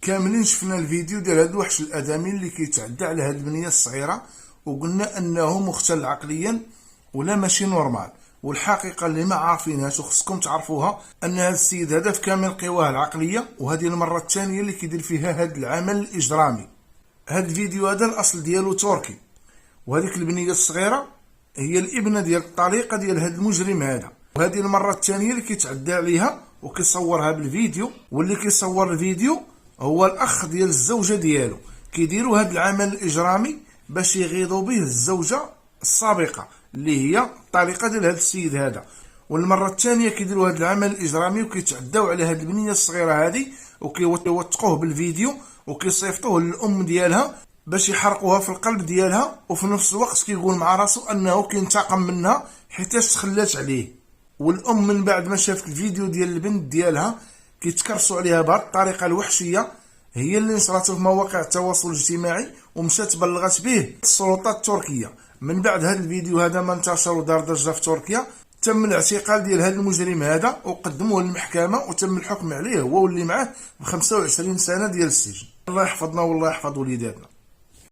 كاملين شفنا الفيديو ديال هاد الوحش الادمي اللي كيتعدى على هاد البنيه الصغيره، وقلنا انه مختل عقليا ولا ماشي نورمال. والحقيقه اللي ما عارفينهاش وخصكم تعرفوها ان هذا السيد هذا في كامل قواه العقليه، وهذه المره الثانيه اللي كيدير فيها هذا العمل الاجرامي. هذا الفيديو هذا الاصل ديالو تركي، وهذيك البنيه الصغيره هي الابنه ديال الطليقه ديال هذا المجرم هذا، وهذه المره الثانيه اللي كيتعدى عليها وكيصورها بالفيديو. واللي كيصور الفيديو هو الاخ ديال الزوجه ديالو. كيديروا هذا العمل الاجرامي باش يغيظوا به الزوجه السابقه اللي هي الطليقه ديال هذا السيد هذا. والمره الثانيه كيديروا هذا العمل الاجرامي وكيتعداو على هذه البنيه الصغيره هذه، وكيوثقوه بالفيديو وكيصيفطوه للام ديالها باش يحرقوها في القلب ديالها، وفي نفس الوقت كيقول مع راسو انه كينتقم منها حيتاش تخلات عليه. والام من بعد ما شافت الفيديو ديال البنت ديالها كيتكرسوا عليها بهذه الطريقه الوحشيه، هي اللي نشرته في مواقع التواصل الاجتماعي ومشات بلغت به السلطات التركيه. من بعد هذا الفيديو هذا ما انتشر ودار ضجه في تركيا، تم الاعتقال ديال هذا المجرم هذا وقدموه للمحكمه وتم الحكم عليه هو واللي معاه ب 25 سنه ديال السجن. الله يحفظنا والله يحفظ وليداتنا.